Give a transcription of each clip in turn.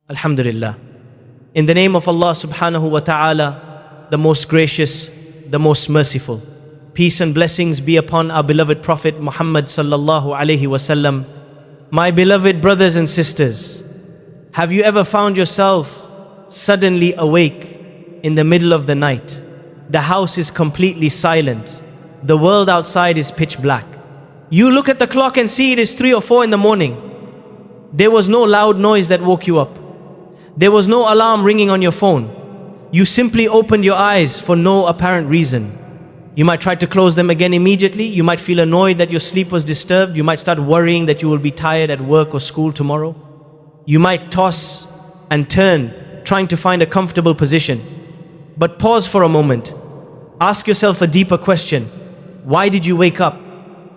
Alhamdulillah. In the name of Allah subhanahu wa ta'ala, the most gracious, the most merciful. Peace and blessings be upon our beloved Prophet Muhammad sallallahu alaihi wasallam. My beloved brothers and sisters, have you ever found yourself suddenly awake in the middle of the night? The house is completely silent. The world outside is pitch black. You look at the clock and see it is 3 or 4 in the morning. There was no loud noise that woke you up. There was no alarm ringing on your phone. You simply opened your eyes for no apparent reason. You might try to close them again immediately. You might feel annoyed that your sleep was disturbed. You might start worrying that you will be tired at work or school tomorrow. You might toss and turn, trying to find a comfortable position. But pause for a moment. Ask yourself a deeper question. Why did you wake up?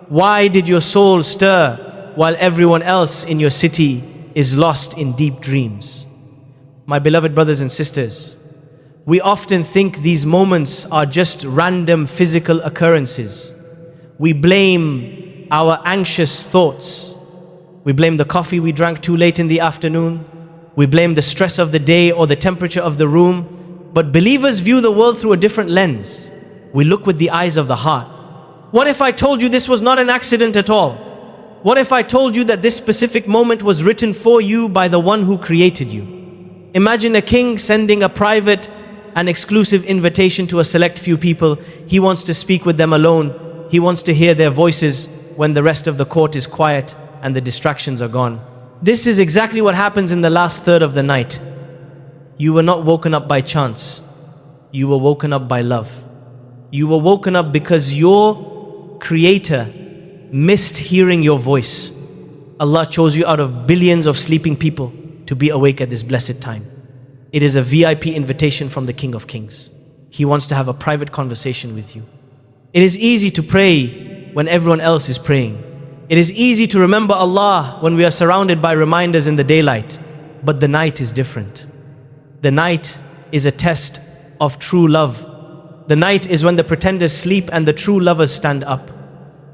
Why did your soul stir while everyone else in your city is lost in deep dreams? My beloved brothers and sisters, we often think these moments are just random physical occurrences. We blame our anxious thoughts. We blame the coffee we drank too late in the afternoon. We blame the stress of the day or the temperature of the room. But believers view the world through a different lens. We look with the eyes of the heart. What if I told you this was not an accident at all? What if I told you that this specific moment was written for you by the one who created you? Imagine a king sending a private and exclusive invitation to a select few people. He wants to speak with them alone. He wants to hear their voices when the rest of the court is quiet and the distractions are gone. This is exactly what happens in the last third of the night. You were not woken up by chance. You were woken up by love. You were woken up because your Creator missed hearing your voice. Allah chose you out of billions of sleeping people to be awake at this blessed time. It is a VIP invitation from the King of Kings. He wants to have a private conversation with you. It is easy to pray when everyone else is praying. It is easy to remember Allah when we are surrounded by reminders in the daylight. But the night is different. The night is a test of true love. The night is when the pretenders sleep and the true lovers stand up.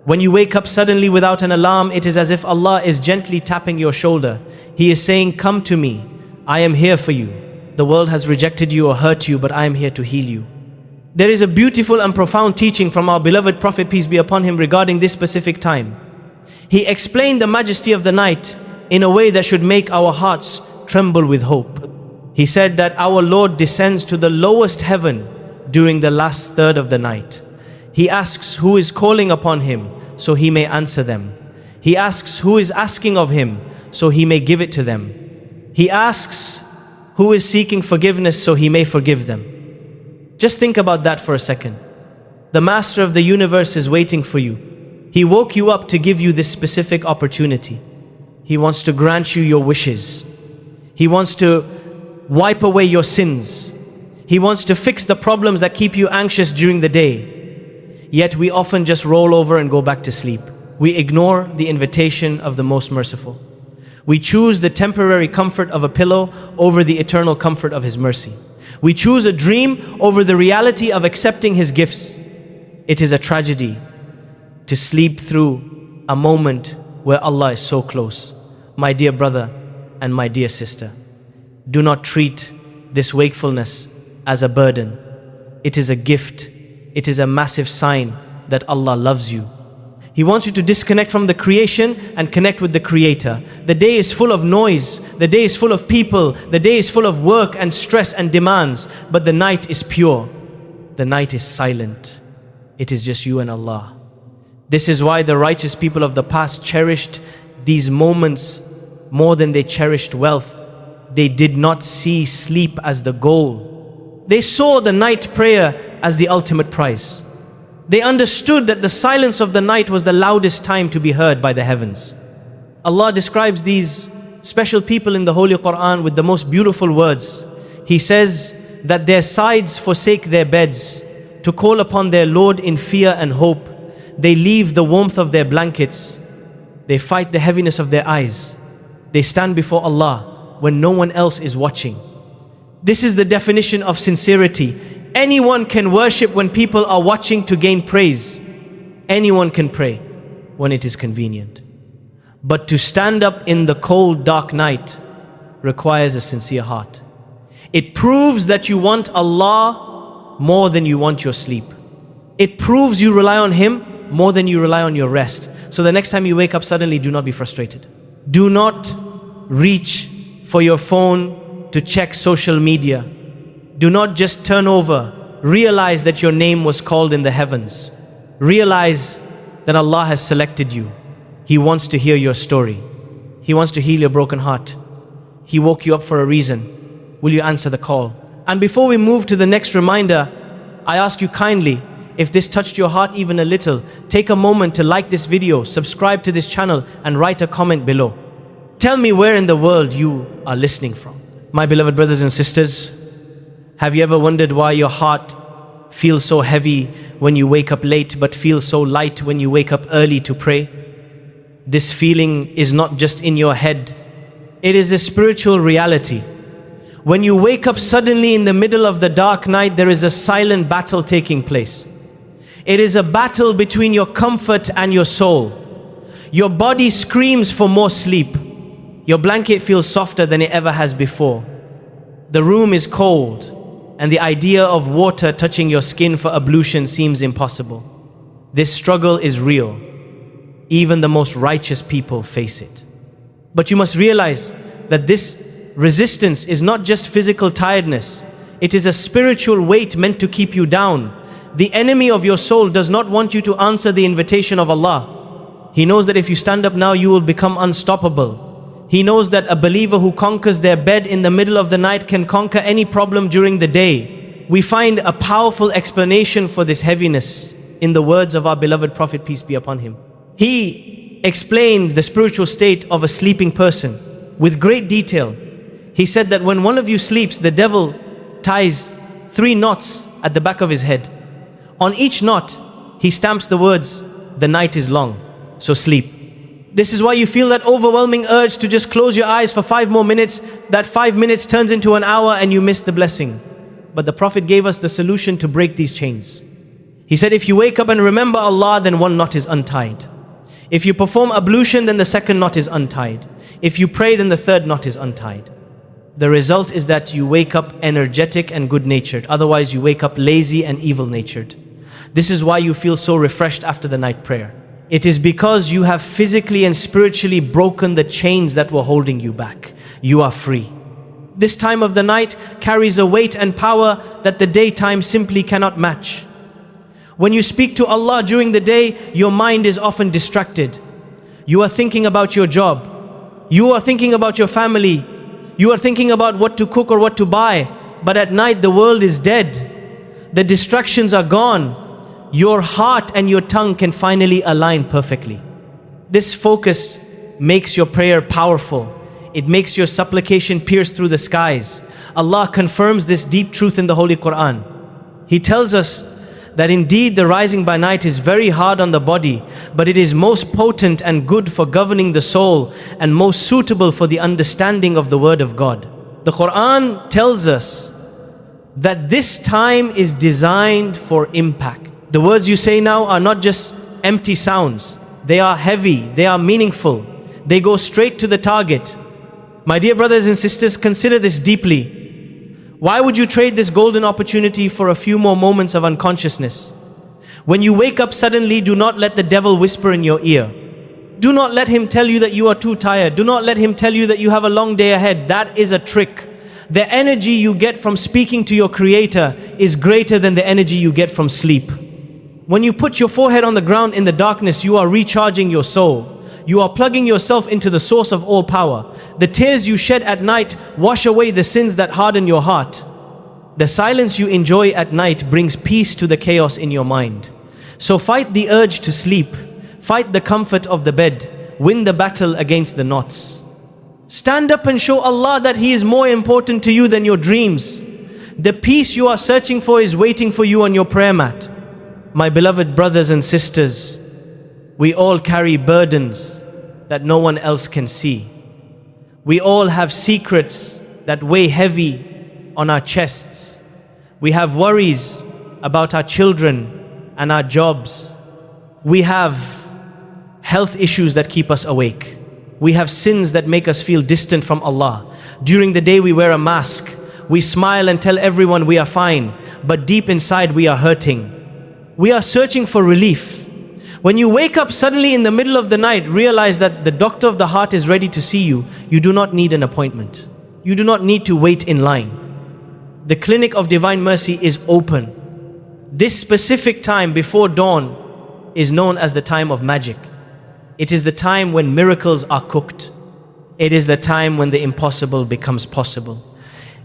When you wake up suddenly without an alarm, it is as if Allah is gently tapping your shoulder. He is saying, "Come to me. I am here for you. The world has rejected you or hurt you, but I am here to heal you." There is a beautiful and profound teaching from our beloved Prophet, peace be upon him, regarding this specific time. He explained the majesty of the night in a way that should make our hearts tremble with hope. He said that our Lord descends to the lowest heaven during the last third of the night. He asks who is calling upon him so he may answer them. He asks who is asking of him so he may give it to them. He asks who is seeking forgiveness so he may forgive them. Just think about that for a second. The Master of the universe is waiting for you. He woke you up to give you this specific opportunity. He wants to grant you your wishes. He wants to wipe away your sins. He wants to fix the problems that keep you anxious during the day. Yet we often just roll over and go back to sleep. We ignore the invitation of the Most Merciful. We choose the temporary comfort of a pillow over the eternal comfort of His mercy. We choose a dream over the reality of accepting His gifts. It is a tragedy to sleep through a moment where Allah is so close. My dear brother and my dear sister, do not treat this wakefulness as a burden. It is a gift. It is a massive sign that Allah loves you. He wants you to disconnect from the creation and connect with the Creator. The day is full of noise. The day is full of people. The day is full of work and stress and demands. But the night is pure. The night is silent. It is just you and Allah. This is why the righteous people of the past cherished these moments more than they cherished wealth. They did not see sleep as the goal. They saw the night prayer as the ultimate prize. They understood that the silence of the night was the loudest time to be heard by the heavens. Allah describes these special people in the Holy Quran with the most beautiful words. He says that their sides forsake their beds to call upon their Lord in fear and hope. They leave the warmth of their blankets. They fight the heaviness of their eyes. They stand before Allah when no one else is watching. This is the definition of sincerity. Anyone can worship when people are watching to gain praise. Anyone can pray when it is convenient. But to stand up in the cold, dark night, requires a sincere heart. It proves that you want Allah more than you want your sleep. It proves you rely on Him more than you rely on your rest. So the next time you wake up suddenly, do not be frustrated. Do not reach for your phone to check social media. Do not just turn over. Realize that your name was called in the heavens. Realize that Allah has selected you. He wants to hear your story. He wants to heal your broken heart. He woke you up for a reason. Will you answer the call? And before we move to the next reminder, I ask you kindly, if this touched your heart even a little, take a moment to like this video, subscribe to this channel, and write a comment below. Tell me where in the world you are listening from. My beloved brothers and sisters, have you ever wondered why your heart feels so heavy when you wake up late, but feels so light when you wake up early to pray? This feeling is not just in your head. It is a spiritual reality. When you wake up suddenly in the middle of the dark night, there is a silent battle taking place. It is a battle between your comfort and your soul. Your body screams for more sleep. Your blanket feels softer than it ever has before. The room is cold, and the idea of water touching your skin for ablution seems impossible. This struggle is real. Even the most righteous people face it. But you must realize that this resistance is not just physical tiredness. It is a spiritual weight meant to keep you down. The enemy of your soul does not want you to answer the invitation of Allah. He knows that if you stand up now, you will become unstoppable. He knows that a believer who conquers their bed in the middle of the night can conquer any problem during the day. We find a powerful explanation for this heaviness in the words of our beloved Prophet, peace be upon him. He explained the spiritual state of a sleeping person with great detail. He said that when one of you sleeps, the devil ties 3 knots at the back of his head. On each knot, he stamps the words, "The night is long, so sleep." This is why you feel that overwhelming urge to just close your eyes for 5 more minutes. That 5 minutes turns into an hour and you miss the blessing. But the Prophet gave us the solution to break these chains. He said, if you wake up and remember Allah, then 1 knot is untied. If you perform ablution, then the 2nd knot is untied. If you pray, then the 3rd knot is untied. The result is that you wake up energetic and good-natured. Otherwise, you wake up lazy and evil-natured. This is why you feel so refreshed after the night prayer. It is because you have physically and spiritually broken the chains that were holding you back. You are free. This time of the night carries a weight and power that the daytime simply cannot match. When you speak to Allah during the day, your mind is often distracted. You are thinking about your job. You are thinking about your family. You are thinking about what to cook or what to buy. But at night, the world is dead. The distractions are gone. Your heart and your tongue can finally align perfectly. This focus makes your prayer powerful. It makes your supplication pierce through the skies. Allah confirms this deep truth in the Holy Quran. He tells us that indeed the rising by night is very hard on the body, but it is most potent and good for governing the soul and most suitable for the understanding of the word of God. The Quran tells us that this time is designed for impact. The words you say now are not just empty sounds. They are heavy, they are meaningful, they go straight to the target. My dear brothers and sisters, consider this deeply. Why would you trade this golden opportunity for a few more moments of unconsciousness? When you wake up suddenly, do not let the devil whisper in your ear. Do not let him tell you that you are too tired. Do not let him tell you that you have a long day ahead. That is a trick. The energy you get from speaking to your Creator is greater than the energy you get from sleep. When you put your forehead on the ground in the darkness, you are recharging your soul. You are plugging yourself into the source of all power. The tears you shed at night wash away the sins that harden your heart. The silence you enjoy at night brings peace to the chaos in your mind. So fight the urge to sleep. Fight the comfort of the bed. Win the battle against the knots. Stand up and show Allah that He is more important to you than your dreams. The peace you are searching for is waiting for you on your prayer mat. My beloved brothers and sisters, we all carry burdens that no one else can see. We all have secrets that weigh heavy on our chests. We have worries about our children and our jobs. We have health issues that keep us awake. We have sins that make us feel distant from Allah. During the day we wear a mask. We smile and tell everyone we are fine, but deep inside we are hurting. We are searching for relief. When you wake up suddenly in the middle of the night, realize that the doctor of the heart is ready to see you. You do not need an appointment. You do not need to wait in line. The clinic of divine mercy is open. This specific time before dawn is known as the time of magic. It is the time when miracles are cooked. It is the time when the impossible becomes possible.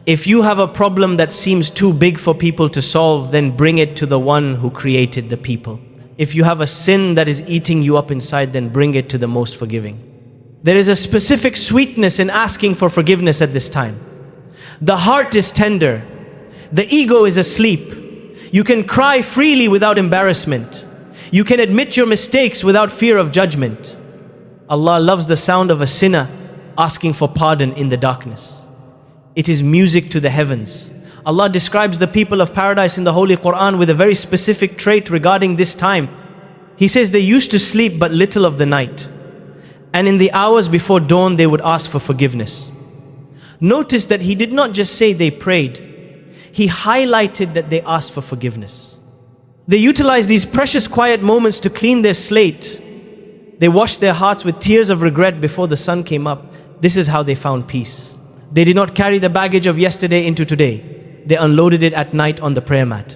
If you have a problem that seems too big for people to solve, then bring it to the one who created the people. If you have a sin that is eating you up inside, then bring it to the most forgiving. There is a specific sweetness in asking for forgiveness at this time. The heart is tender. The ego is asleep. You can cry freely without embarrassment. You can admit your mistakes without fear of judgment. Allah loves the sound of a sinner asking for pardon in the darkness. It is music to the heavens. Allah describes the people of paradise in the Holy Quran with a very specific trait regarding this time. He says they used to sleep but little of the night, and in the hours before dawn they would ask for forgiveness. Notice that He did not just say they prayed. He highlighted that they asked for forgiveness. They utilized these precious quiet moments to clean their slate. They washed their hearts with tears of regret before the sun came up. This is how they found peace. They did not carry the baggage of yesterday into today. They unloaded it at night on the prayer mat.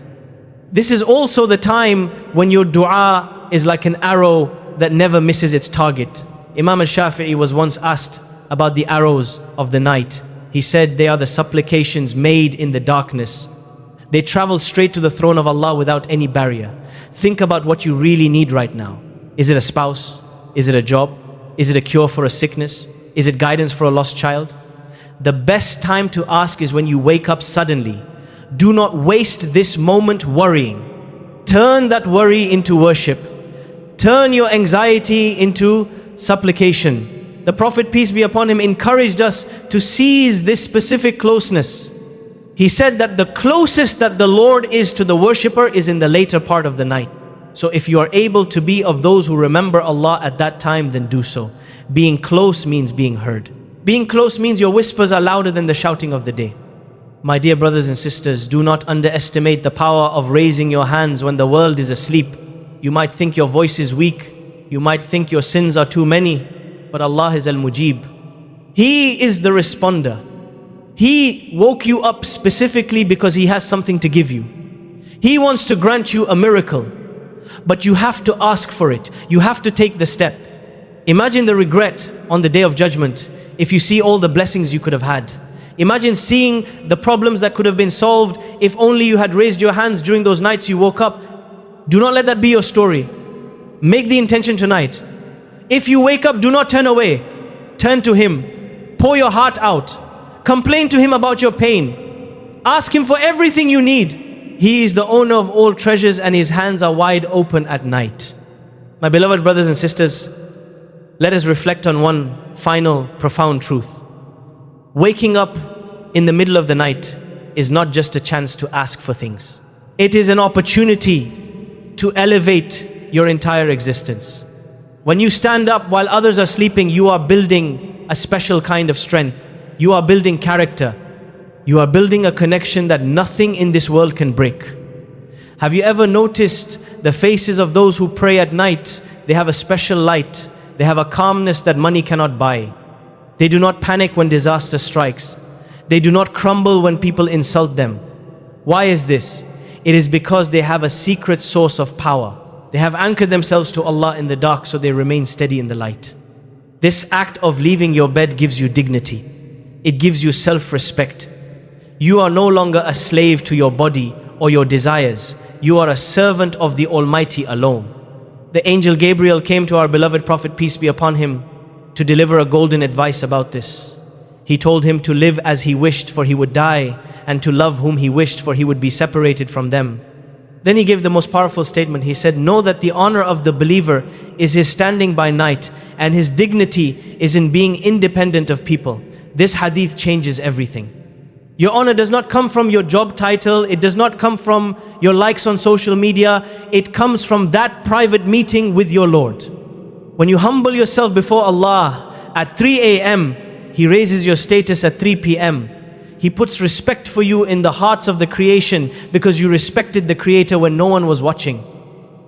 This is also the time when your dua is like an arrow that never misses its target. Imam al-Shafi'i was once asked about the arrows of the night. He said they are the supplications made in the darkness. They travel straight to the throne of Allah without any barrier. Think about what you really need right now. Is it a spouse? Is it a job? Is it a cure for a sickness? Is it guidance for a lost child? The best time to ask is when you wake up suddenly. Do not waste this moment worrying. Turn that worry into worship. Turn your anxiety into supplication. The Prophet, peace be upon him, encouraged us to seize this specific closeness. He said that the closest that the Lord is to the worshipper is in the later part of the night. So if you are able to be of those who remember Allah at that time, then do so. Being close means being heard. Being close means your whispers are louder than the shouting of the day. My dear brothers and sisters, do not underestimate the power of raising your hands when the world is asleep. You might think your voice is weak. You might think your sins are too many. But Allah is Al-Mujib. He is the responder. He woke you up specifically because He has something to give you. He wants to grant you a miracle. But you have to ask for it. You have to take the step. Imagine the regret on the Day of Judgment if you see all the blessings you could have had. Imagine seeing the problems that could have been solved if only you had raised your hands during those nights you woke up. Do not let that be your story. Make the intention tonight. If you wake up, do not turn away. Turn to Him. Pour your heart out. Complain to Him about your pain. Ask Him for everything you need. He is the owner of all treasures and His hands are wide open at night. My beloved brothers and sisters, let us reflect on one final profound truth. Waking up in the middle of the night is not just a chance to ask for things. It is an opportunity to elevate your entire existence. When you stand up while others are sleeping, you are building a special kind of strength. You are building character. You are building a connection that nothing in this world can break. Have you ever noticed the faces of those who pray at night? They have a special light. They have a calmness that money cannot buy. They do not panic when disaster strikes. They do not crumble when people insult them. Why is this? It is because they have a secret source of power. They have anchored themselves to Allah in the dark, so they remain steady in the light. This act of leaving your bed gives you dignity. It gives you self-respect. You are no longer a slave to your body or your desires. You are a servant of the Almighty alone. The angel Gabriel came to our beloved Prophet, peace be upon him, to deliver a golden advice about this. He told him to live as he wished, for he would die, and to love whom he wished, for he would be separated from them. Then he gave the most powerful statement. He said, know that the honor of the believer is his standing by night, and his dignity is in being independent of people. This hadith changes everything. Your honor does not come from your job title. It does not come from your likes on social media. It comes from that private meeting with your Lord. When you humble yourself before Allah at 3 a.m. He raises your status at 3 p.m. He puts respect for you in the hearts of the creation because you respected the Creator when no one was watching.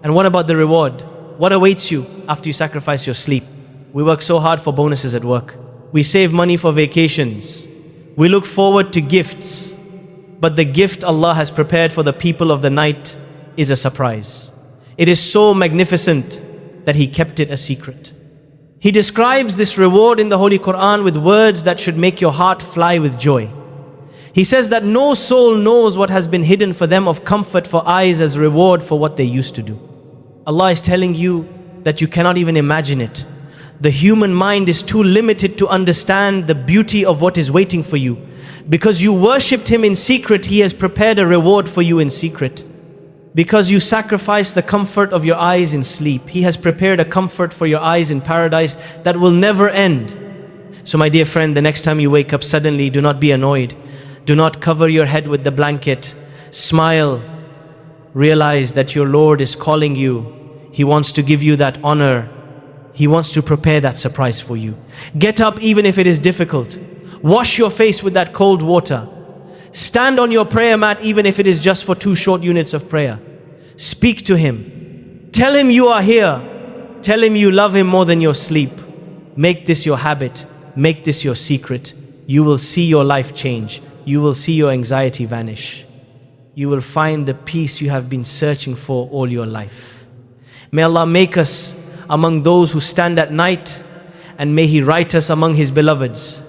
And what about the reward? What awaits you after you sacrifice your sleep? We work so hard for bonuses at work. We save money for vacations. We look forward to gifts. But the gift Allah has prepared for the people of the night is a surprise. It is so magnificent that He kept it a secret. He describes this reward in the Holy Quran with words that should make your heart fly with joy. He says that no soul knows what has been hidden for them of comfort for eyes as reward for what they used to do. Allah is telling you that you cannot even imagine it. The human mind is too limited to understand the beauty of what is waiting for you. Because you worshipped Him in secret, He has prepared a reward for you in secret. Because you sacrificed the comfort of your eyes in sleep, He has prepared a comfort for your eyes in paradise that will never end. So my dear friend, the next time you wake up suddenly, do not be annoyed. Do not cover your head with the blanket. Smile. Realize that your Lord is calling you. He wants to give you that honor. He wants to prepare that surprise for you. Get up even if it is difficult. Wash your face with that cold water. Stand on your prayer mat even if it is just for 2 short units of prayer. Speak to Him. Tell Him you are here. Tell Him you love Him more than your sleep. Make this your habit. Make this your secret. You will see your life change. You will see your anxiety vanish. You will find the peace you have been searching for all your life. May Allah make us among those who stand at night, and may He write us among His beloveds.